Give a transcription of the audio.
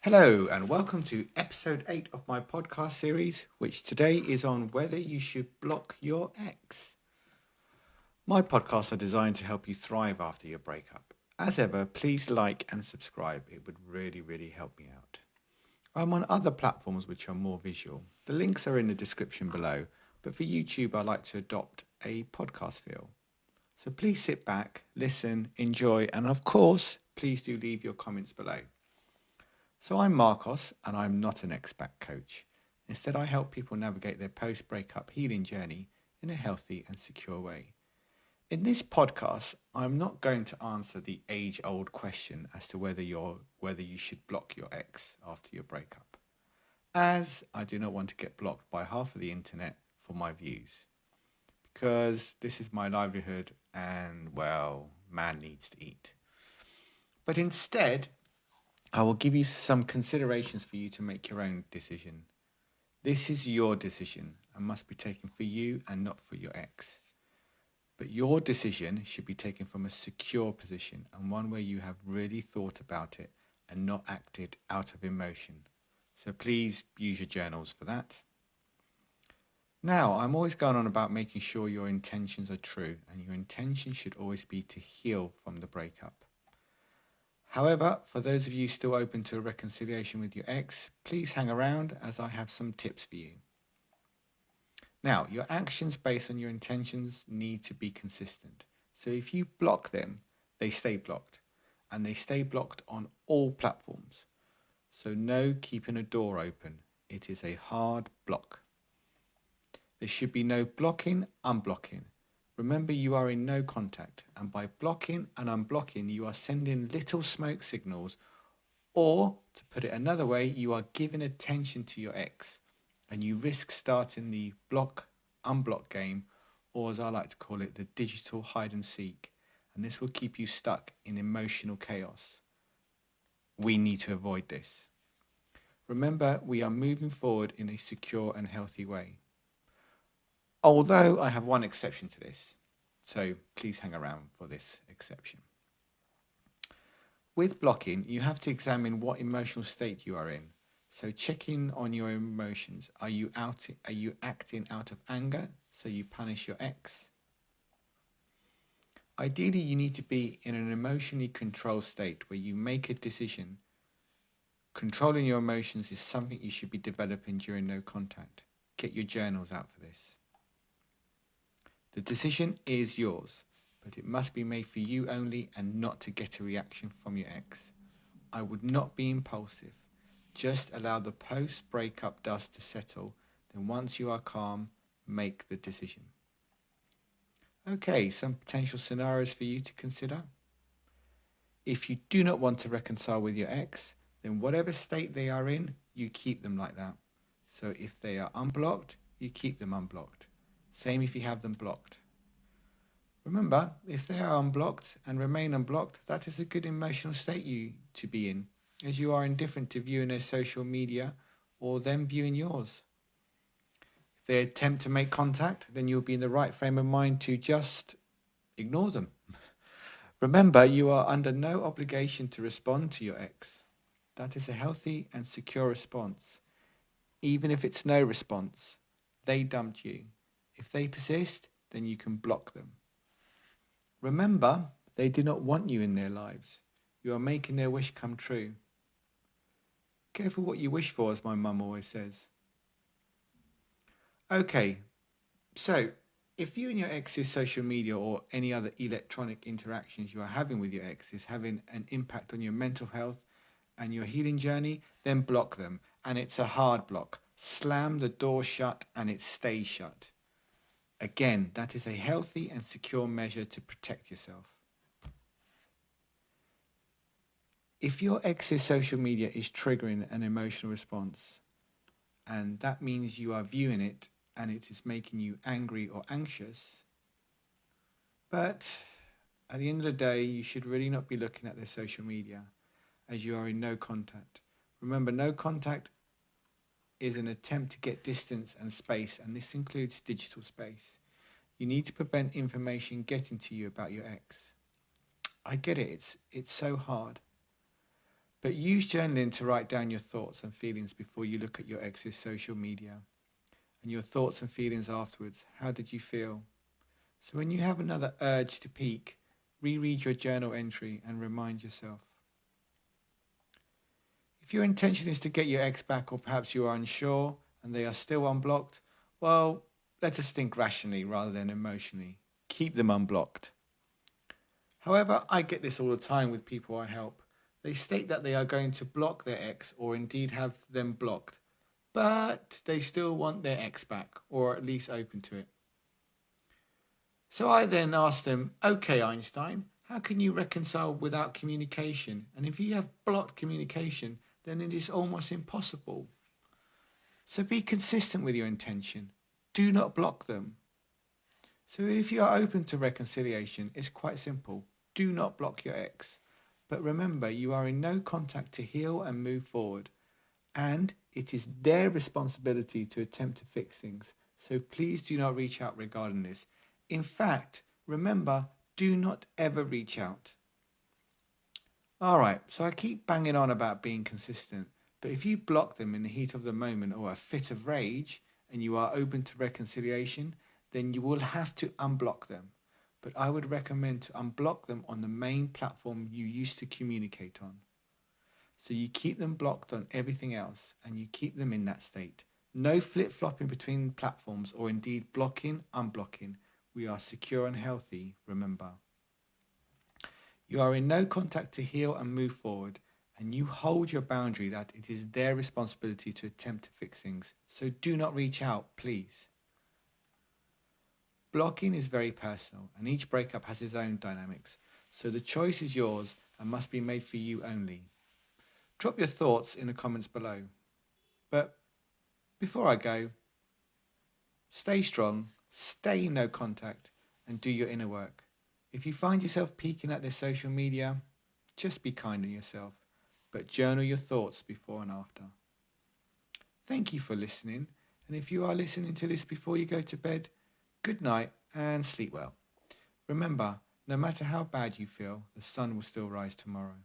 Hello, and welcome to episode 8 of my podcast series, which today is on whether you should block your ex. My podcasts are designed to help you thrive after your breakup. As ever, please like and subscribe, it would really help me out. I'm on other platforms which are more visual. The links are in the description below, but for YouTube, I like to adopt a podcast feel. So please sit back, listen, enjoy, and of course, please do leave your comments below. So I'm Marcos, and I'm not an expat coach. Instead, I help people navigate their post-breakup healing journey in a healthy and secure way. In this podcast, I'm not going to answer the age-old question as to whether you should block your ex after your breakup, as I do not want to get blocked by half of the internet for my views, because this is my livelihood and, well, man needs to eat. But instead, I will give you some considerations for you to make your own decision. This is your decision and must be taken for you and not for your ex. But your decision should be taken from a secure position and one where you have really thought about it and not acted out of emotion. So please use your journals for that. Now, I'm always going on about making sure your intentions are true, and your intention should always be to heal from the breakup. However, for those of you still open to a reconciliation with your ex, please hang around as I have some tips for you. Now, your actions based on your intentions need to be consistent. So if you block them, they stay blocked, and they stay blocked on all platforms. So no keeping a door open. It is a hard block. There should be no blocking, unblocking. Remember, you are in no contact, and by blocking and unblocking, you are sending little smoke signals, or, to put it another way, you are giving attention to your ex, and you risk starting the block-unblock game, or as I like to call it, the digital hide and seek, and this will keep you stuck in emotional chaos. We need to avoid this. Remember, we are moving forward in a secure and healthy way. Although I have one exception to this, so please hang around for this exception. With blocking, you have to examine what emotional state you are in. So checking on your emotions. Are you acting out of anger, so you punish your ex? Ideally, you need to be in an emotionally controlled state where you make a decision. Controlling your emotions is something you should be developing during no contact. Get your journals out for this. The decision is yours, but it must be made for you only and not to get a reaction from your ex. I would not be impulsive. Just allow the post-breakup dust to settle. Then once you are calm, make the decision. Okay, some potential scenarios for you to consider. If you do not want to reconcile with your ex, then whatever state they are in, you keep them like that. So if they are unblocked, you keep them unblocked. Same if you have them blocked. Remember, if they are unblocked and remain unblocked, that is a good emotional state you to be in, as you are indifferent to viewing their social media or them viewing yours. If they attempt to make contact, then you'll be in the right frame of mind to just ignore them. Remember, you are under no obligation to respond to your ex. That is a healthy and secure response. Even if it's no response, they dumped you. If they persist, then you can block them. Remember, they do not want you in their lives. You are making their wish come true. Careful what you wish for, as my mum always says. Okay, so if you and your ex's social media or any other electronic interactions you are having with your ex is having an impact on your mental health and your healing journey, then block them. And it's a hard block. Slam the door shut and it stays shut. Again, that is a healthy and secure measure to protect yourself. If your ex's social media is triggering an emotional response, and that means you are viewing it and it is making you angry or anxious, but at the end of the day, you should really not be looking at their social media as you are in no contact. Remember, no contact is an attempt to get distance and space, and this includes digital space. You need to prevent information getting to you about your ex. I get it, it's so hard. But use journaling to write down your thoughts and feelings before you look at your ex's social media. And your thoughts and feelings afterwards. How did you feel? So when you have another urge to peek, reread your journal entry and remind yourself. If your intention is to get your ex back, or perhaps you are unsure and they are still unblocked, well, let us think rationally rather than emotionally. Keep them unblocked. However, I get this all the time with people I help. They state that they are going to block their ex or indeed have them blocked, but they still want their ex back, or at least open to it. So I then ask them, okay, Einstein, how can you reconcile without communication? And if you have blocked communication, then it is almost impossible. So be consistent with your intention. Do not block them. So if you are open to reconciliation, it's quite simple. Do not block your ex. But remember, you are in no contact to heal and move forward. And it is their responsibility to attempt to fix things. So please do not reach out regarding this. In fact, remember, do not ever reach out. Alright, so I keep banging on about being consistent, but if you block them in the heat of the moment or a fit of rage and you are open to reconciliation, then you will have to unblock them. But I would recommend to unblock them on the main platform you used to communicate on. So you keep them blocked on everything else and you keep them in that state. No flip-flopping between platforms or indeed blocking, unblocking. We are secure and healthy, remember. You are in no contact to heal and move forward, and you hold your boundary that it is their responsibility to attempt to fix things. So do not reach out, please. Blocking is very personal, and each breakup has its own dynamics. So the choice is yours and must be made for you only. Drop your thoughts in the comments below. But before I go, stay strong, stay in no contact, and do your inner work. If you find yourself peeking at their social media, just be kind on yourself, but journal your thoughts before and after. Thank you for listening, and if you are listening to this before you go to bed, good night and sleep well. Remember, no matter how bad you feel, the sun will still rise tomorrow.